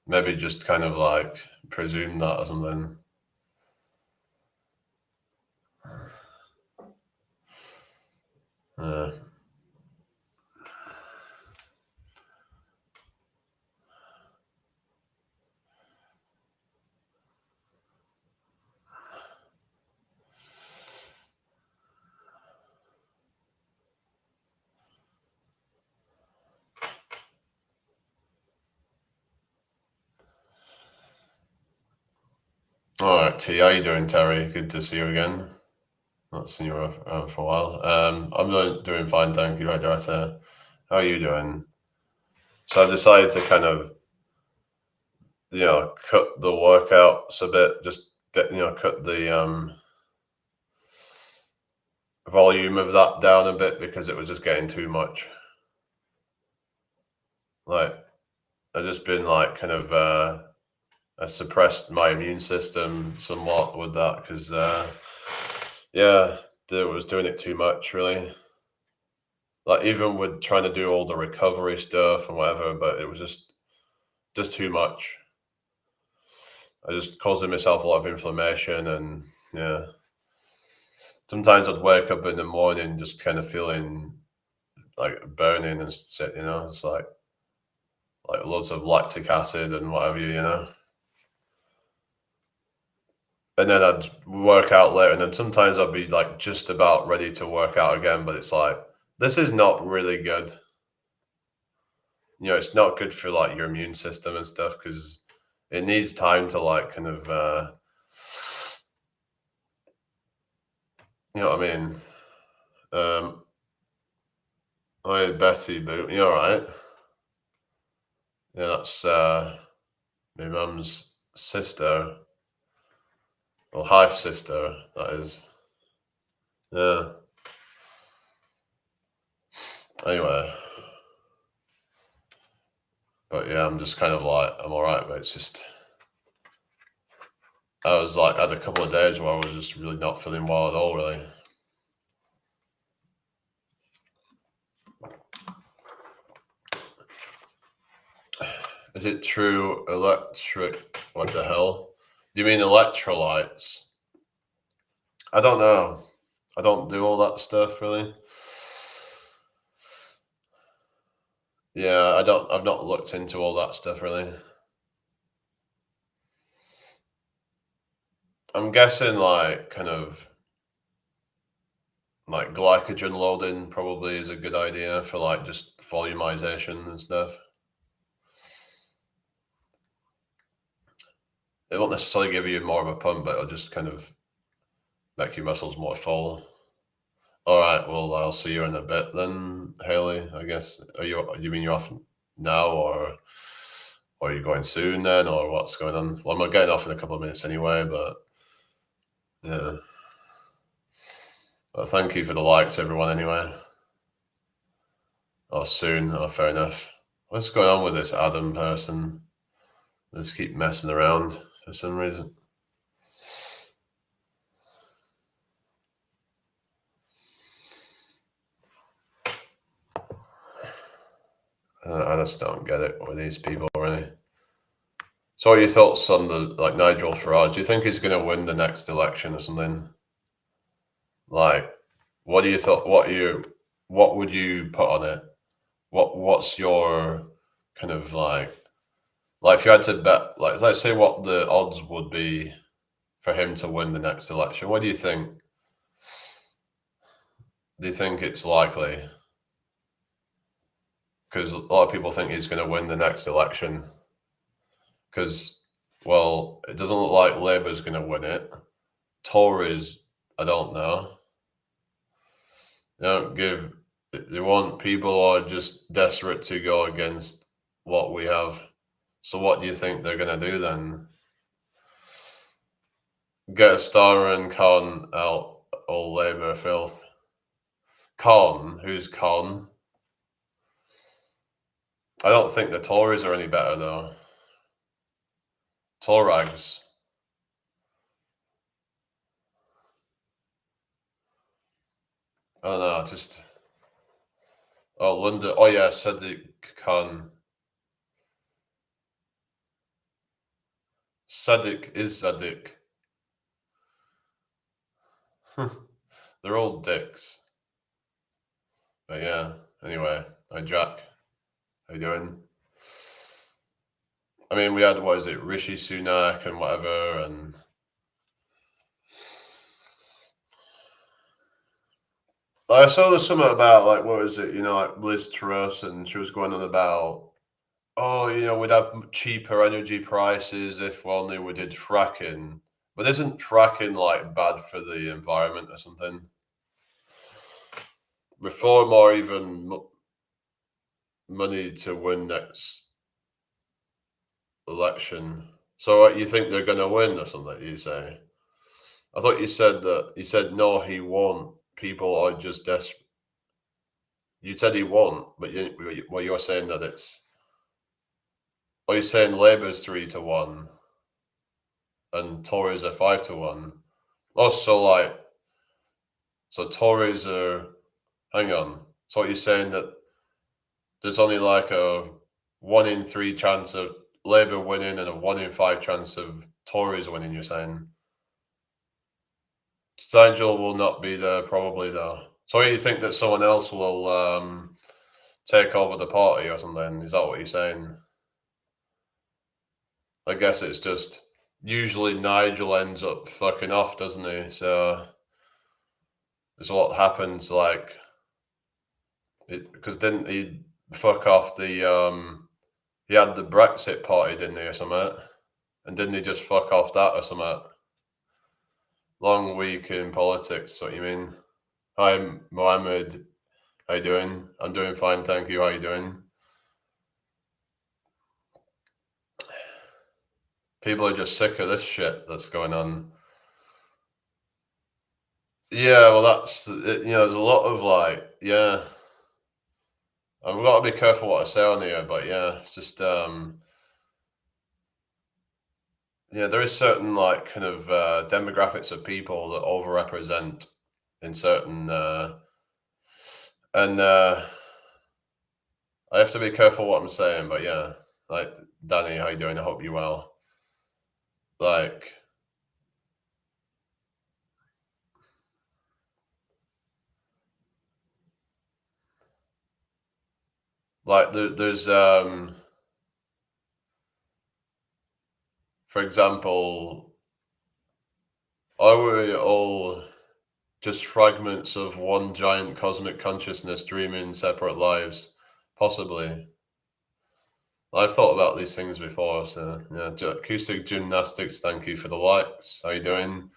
Maybe just kind of like presume that or something. Yeah. All right, T. How you doing, Terry? Good to see you again. Not seen you around for a while. I'm doing fine, thank you, Hydressa. How are you doing? So I decided to kind of, cut the workouts a bit, just cut the volume of that down a bit because it was just getting too much. Like I just been like kind of I suppressed my immune system somewhat with that because yeah, it was doing it too much really. Like even with trying to do all the recovery stuff and whatever, but it was just too much. I just causing myself a lot of inflammation and yeah. Sometimes I'd wake up in the morning just kind of feeling like burning and shit, it's like loads of lactic acid and whatever. And then I'd work out later, and then sometimes I'd be like just about ready to work out again, but it's like this is not really good. It's not good for like your immune system and stuff because it needs time to like kind of you know what I mean. Hi Bessie Boo, you all right? Yeah, that's my mum's sister, well, half sister, that is. Yeah. Anyway, but yeah, I'm just kind of like I'm all right, but it's just I was like had a couple of days where I was just really not feeling well at all, really. Is it true electric? What the hell? You mean electrolytes? I don't know. I don't do all that stuff really. Yeah, I don't. I've not looked into all that stuff really. I'm guessing like kind of like glycogen loading probably is a good idea for like just volumization and stuff. It won't necessarily give you more of a pump, but it'll just kind of make your muscles more full. All right, well, I'll see you in a bit then, Haley. I guess. You mean you're off now, or are you going soon then, or what's going on? Well, I'm getting off in a couple of minutes anyway, but yeah. Well, thank you for the likes, everyone. Anyway. Oh, soon. Oh, fair enough. What's going on with this Adam person? Let's keep messing around for some reason. I just don't get it with these people, really. So, what are your thoughts on the Nigel Farage? Do you think he's going to win the next election or something? Like, what do you thought? What would you put on it? What's your kind of like if you had to bet, like let's say what the odds would be for him to win the next election? What do you think? Do you think it's likely? Because a lot of people think he's going to win the next election. Because, well, it doesn't look like Labour's going to win it. Tories, I don't know. They don't give. They want people who are just desperate to go against what we have. So, what do you think they're going to do then? Get a star and con out all Labour filth. Con? Who's con? I don't think the Tories are any better though. Torags. I don't know, just oh London. Oh yeah, Sadiq Khan. Sadiq is Sadiq. They're all dicks. But yeah. Anyway, hi Jack. How you doing? I mean, we had what is it, Rishi Sunak and whatever, and I saw there's something about like what is it, like Liz Truss, and she was going on about, oh, we'd have cheaper energy prices if only we did fracking. But isn't fracking like bad for the environment or something? Reform or even money to win next election. So what, you think they're going to win or something? You say? I thought you said that. You said no, he won't. People are just desperate. You said he won't, but you're saying that it's. Are you saying Labour's 3-1 and Tories are 5-1? Oh, so Tories are. Hang on. So what you're saying that there's only like a 1 in 3 chance of Labour winning and a 1 in 5 chance of Tories winning. You're saying Nigel will not be there, probably though. So you think that someone else will take over the party or something? Is that what you're saying? I guess it's just usually Nigel ends up fucking off, doesn't he? So it's what happens, like, because didn't he fuck off the he had the Brexit party, didn't he, or something? And didn't he just fuck off that or something? Long week in politics, what you mean? Hi, Mohammed. How you doing? I'm doing fine, thank you. How you doing? People are just sick of this shit that's going on. Yeah, well, that's there's a lot of like, yeah. I've got to be careful what I say on here, but yeah, it's just yeah, there is certain like kind of demographics of people that overrepresent in certain and I have to be careful what I'm saying, but yeah, like Danny, how you doing? I hope you're well. Like there's for example, are we all just fragments of one giant cosmic consciousness dreaming separate lives? Possibly. I've thought about these things before, so yeah. Acoustic gymnastics, thank you for the likes. How you doing?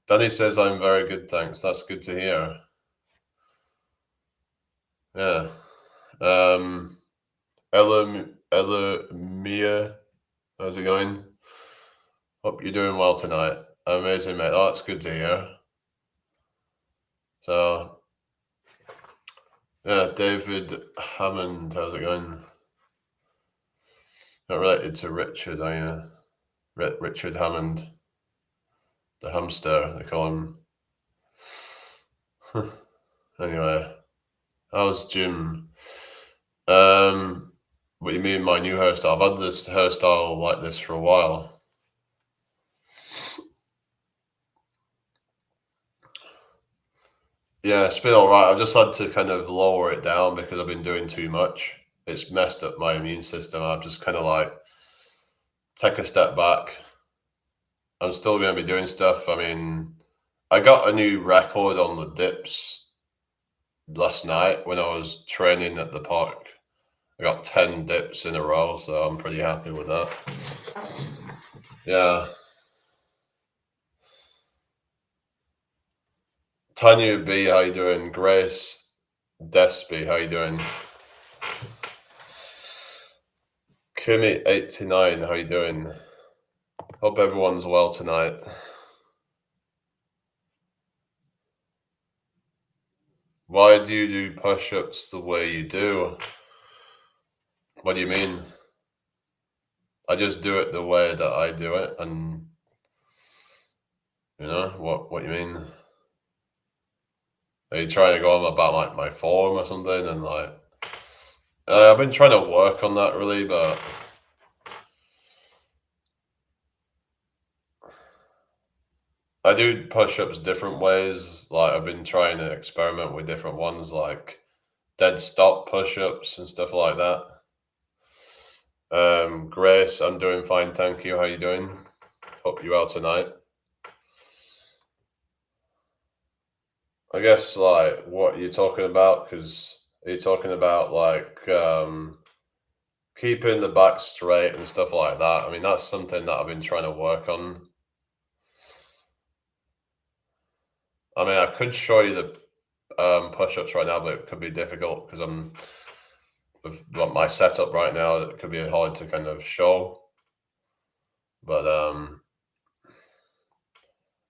Danny says I'm very good, thanks. That's good to hear. Yeah. Ella Mia, how's it going? Hope you're doing well tonight. Amazing, mate. Oh, that's good to hear. So, yeah, David Hammond, how's it going? Not related to Richard, are you? Richard Hammond, the hamster, they call him. Anyway, how's Jim? What do you mean my new hairstyle? I've had this hairstyle like this for a while. Yeah, it's been all right. I've just had to kind of lower it down because I've been doing too much. It's messed up my immune system. I've just kind of like take a step back. I'm still going to be doing stuff. I mean, I got a new record on the dips last night when I was training at the park. I got 10 dips in a row, so I'm pretty happy with that. Yeah. Tanya B, how you doing? Grace Despy, how you doing? Kimmy89, how you doing? Hope everyone's well tonight. Why do you do push-ups the way you do? What do you mean? I just do it the way that I do it, and, what you mean? Are you trying to go on about like my form or something? And like, I've been trying to work on that really, but I do push-ups different ways. Like I've been trying to experiment with different ones, like dead stop push-ups and stuff like that. Grace, I'm doing fine, thank you. How you doing? Hope you well tonight. I guess like what you're talking about, because are you talking about like keeping the back straight and stuff like that? I mean, that's something that I've been trying to work on. I mean, I could show you the push-ups right now, but it could be difficult because I'm with my setup right now. It could be hard to kind of show, but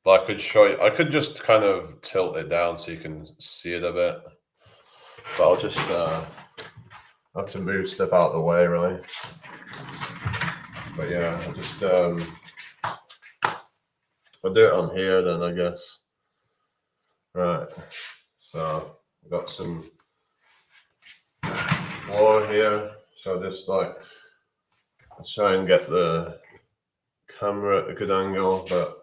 I could show you. I could just kind of tilt it down so you can see it a bit. But I'll just have to move stuff out of the way, really. But yeah, I'll just I'll do it on here then, I guess. Right. So I've got some floor here. So just like I'll try and get the camera at a good angle, but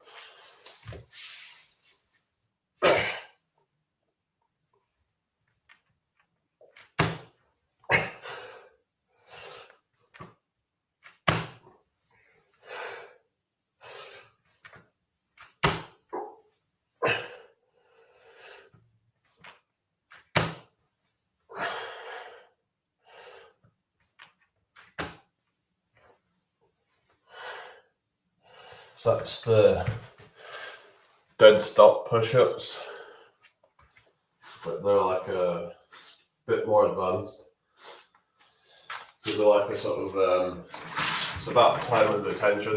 so that's the dead stop push-ups, but they're like a bit more advanced. They're like a sort of it's about time and attention.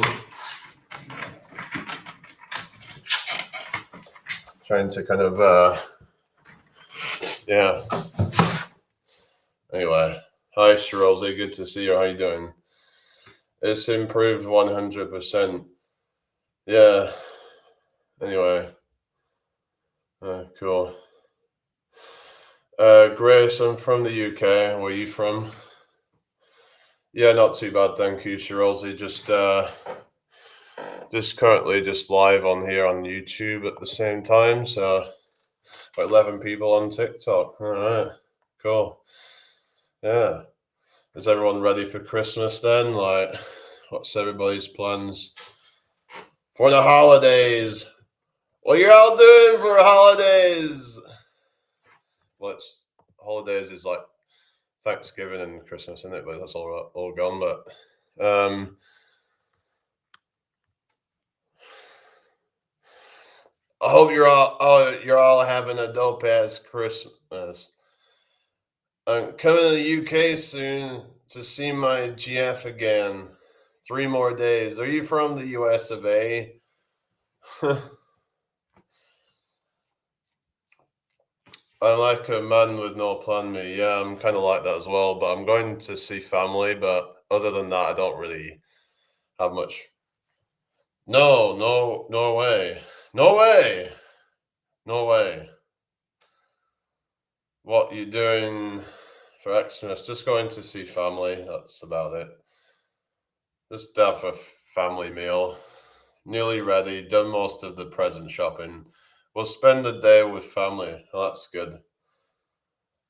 Trying to kind of yeah. Anyway, hi Shirozi, good to see you. How you doing? It's improved 100%. Yeah. Anyway, cool. Grace, I'm from the UK. Where are you from? Yeah, not too bad, thank you, Shirozi. Just currently just live on here on YouTube at the same time. So, about 11 people on TikTok. All right, cool. Yeah. Is everyone ready for Christmas then? Like, what's everybody's plans for the holidays? What you all doing for holidays? Well, it's holidays is like Thanksgiving and Christmas, isn't it? But that's all gone. But I hope you're all having a dope ass Christmas. I'm coming to the UK soon to see my GF again. 3 more days. Are you from the US of A? I like a man with no plan me. Yeah, I'm kind of like that as well. But I'm going to see family. But other than that, I don't really have much. No, no, no way. No way. No way. What you doing for Xmas? Just going to see family. That's about it. Just have a family meal. Nearly ready. Done most of the present shopping. We'll spend the day with family. Oh, that's good.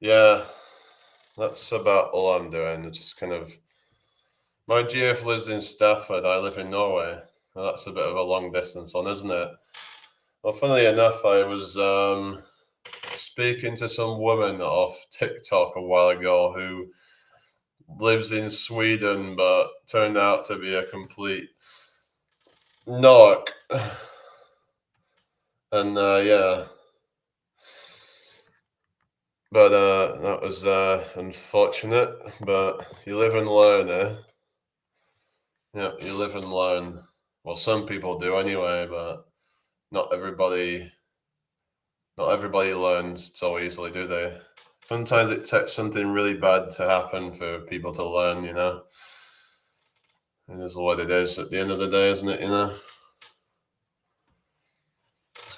Yeah, that's about all I'm doing. Just kind of. My GF lives in Stafford. I live in Norway. Well, that's a bit of a long distance on, isn't it? Well, funnily enough, I was speaking to some woman off TikTok a while ago who lives in Sweden, but turned out to be a complete narc. And yeah, but that was unfortunate. But you live and learn, eh? Yeah, you live and learn. Well, some people do anyway, but not everybody. Not everybody learns so easily, do they? Sometimes it takes something really bad to happen for people to learn, you know? It is what it is at the end of the day, isn't it, you know?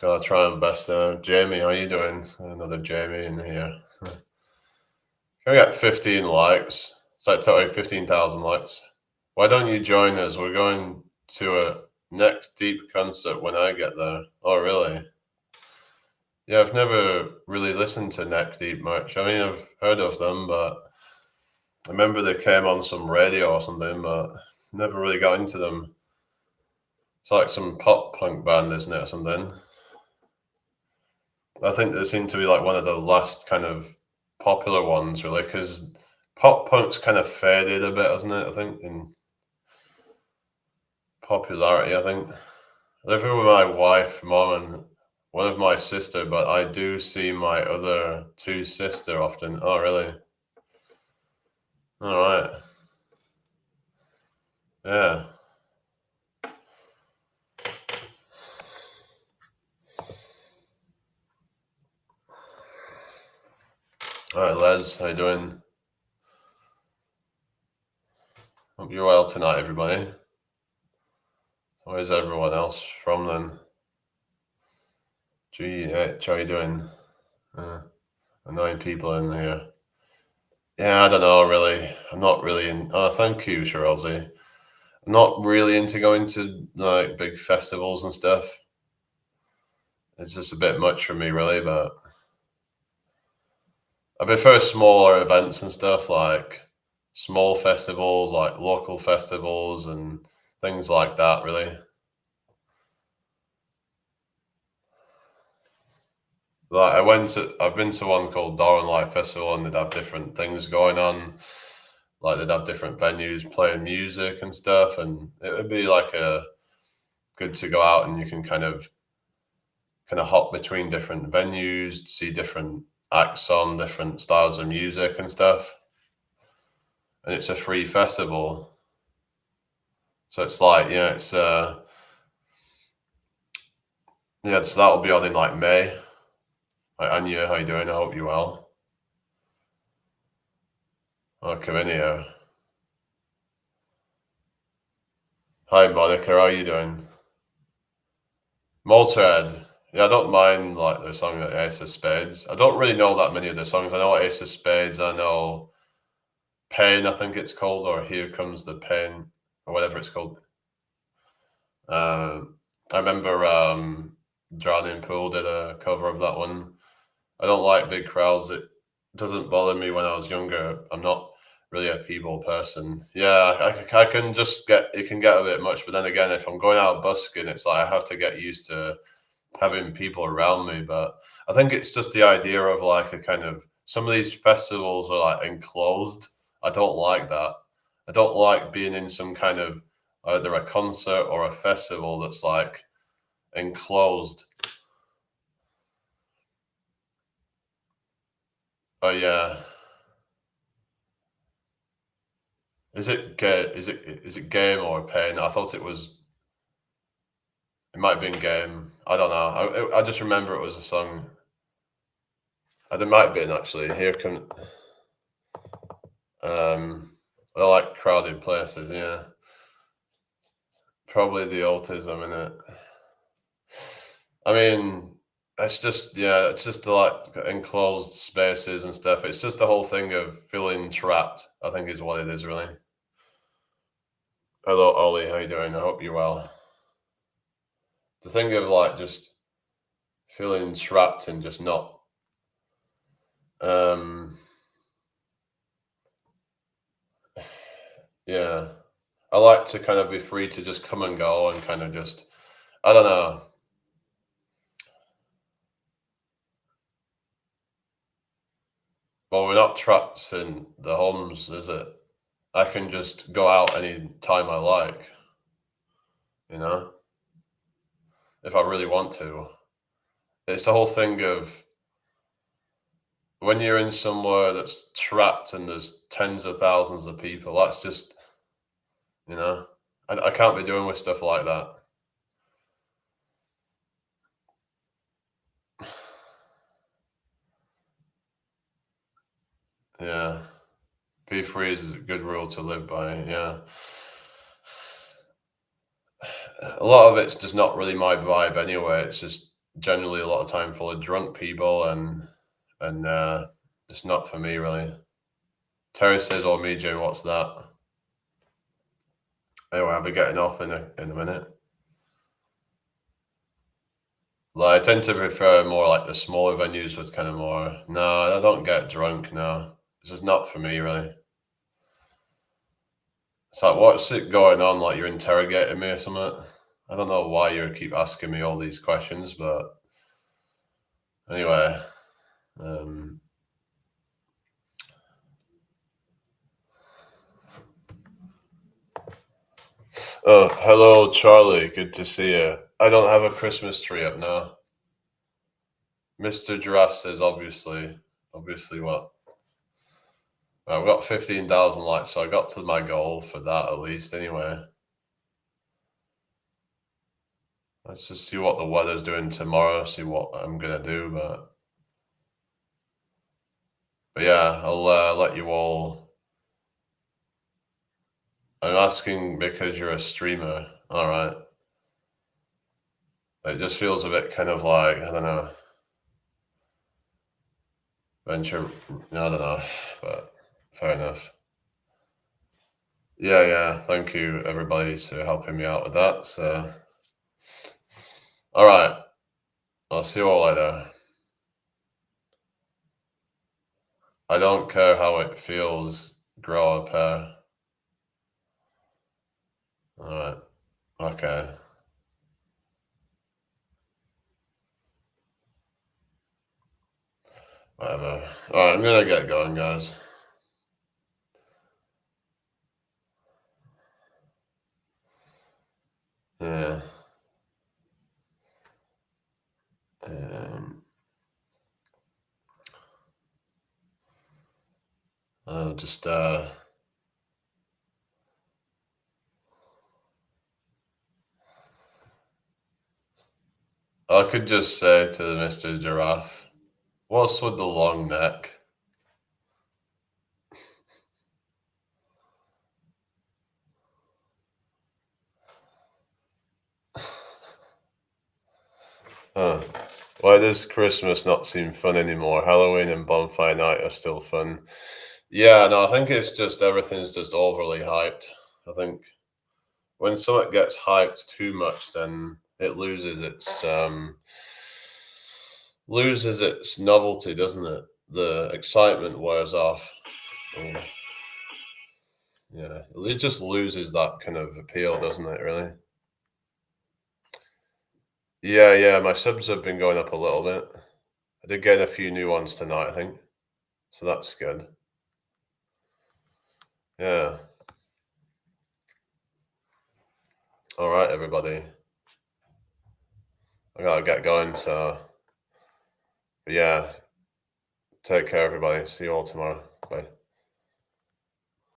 Gotta try my best. Jamie, how you doing? Another Jamie in here. Can we get 15 likes? It's like totally 15,000 likes. Why don't you join us? We're going to a Neck Deep concert when I get there. Oh, really? Yeah, I've never really listened to Neck Deep much. I mean, I've heard of them, but I remember they came on some radio or something, but never really got into them. It's like some pop punk band, isn't it, or something? I think they seem to be like one of the last kind of popular ones, really, because pop punk's kind of faded a bit, hasn't it? I think in popularity. I think I live here with my wife, mom, and one of my sister, but I do see my other two sister often. Oh, really? All right. Yeah. All right, Les, how you doing? Hope you're well tonight, everybody. Where's everyone else from then? GH, how you doing? Annoying people in here. Yeah, I don't know, really. I'm not really in. Oh, thank you, Shirley. I'm not really into going to like big festivals and stuff. It's just a bit much for me, really. But I prefer smaller events and stuff, like small festivals, like local festivals and things like that, really. Like I've been to one called Darwin Life Festival, and they'd have different things going on. Like they'd have different venues playing music and stuff, and it would be like a good to go out and you can kind of hop between different venues, see different acts on different styles of music and stuff. And it's a free festival, so it's like yeah, so that'll be on in like May. Like Anya, how you doing? I hope you're well. I'll come in here. Hi Monica, how are you doing? Motorhead. Yeah, I don't mind like their song like Ace of Spades. I don't really know that many of their songs. I know Ace of Spades, I know Pain, I think it's called, or Here Comes the Pain, or whatever it's called. Uh, I remember Drowning Pool did a cover of that one. I don't like big crowds. It doesn't bother me when I was younger. I'm not really a people person. Yeah, I can just it can get a bit much. But then again, if I'm going out busking, it's like I have to get used to having people around me. But I think it's just the idea of like a kind of some of these festivals are like enclosed. I don't like that. I don't like being in some kind of either a concert or a festival that's like enclosed. Oh yeah. Is it game or pain? I thought it was. It might have been game. I don't know. I just remember it was a song. It might have been actually. Here come. I like crowded places. Yeah, probably the autism in it. I mean, it's just the like enclosed spaces and stuff. It's just the whole thing of feeling trapped. I think is what it is really. Hello, Ollie. How you doing? I hope you're well. The thing of like just feeling trapped and just not. Um, yeah, I like to kind of be free to just come and go and kind of just. I don't know. Well, we're not trapped in the homes, is it? I can just go out any time I like, you know, if I really want to. It's the whole thing of when you're in somewhere that's trapped and there's tens of thousands of people, that's just, you know, I can't be doing with stuff like that. Yeah. Be free is a good rule to live by. Yeah. A lot of it's just not really my vibe anyway. It's just generally a lot of time full of drunk people, and it's not for me really. Terry says, "Oh, me, Jim, what's that?" Anyway, I'll be getting off in a minute. Like, I tend to prefer more like the smaller venues with kind of more. No, I don't get drunk. No, this is not for me really. It's like, what's it going on? Like you're interrogating me or something? I don't know why you keep asking me all these questions, but anyway. Um, oh, hello, Charlie. Good to see you. I don't have a Christmas tree up now. Mr. Giraffe says, obviously. Obviously, what? I've got 15,000 likes, so I got to my goal for that at least, anyway. Let's just see what the weather's doing tomorrow, see what I'm going to do, but yeah, I'll let you all. I'm asking because you're a streamer. All right. It just feels a bit kind of like, I don't know, venture. I don't know, but fair enough. Yeah. Thank you, everybody, for helping me out with that. So, all right. I'll see you all later. I don't care how it feels, grow a pair. All right. Okay. Whatever. All right. I'm going to get going, guys. Yeah. Um, I'll just, I could just say to Mr. Giraffe, what's with the long neck? Huh. Why does Christmas not seem fun anymore? Halloween and Bonfire Night are still fun. Yeah, no, I think it's just everything's just overly hyped. I think when something gets hyped too much, then it loses its novelty, doesn't it? The excitement wears off. And, yeah, it just loses that kind of appeal, doesn't it? Really. Yeah. My subs have been going up a little bit. I did get a few new ones tonight, I think. So that's good. Yeah. All right, everybody. I gotta get going. So, yeah. Take care, everybody. See you all tomorrow. Bye.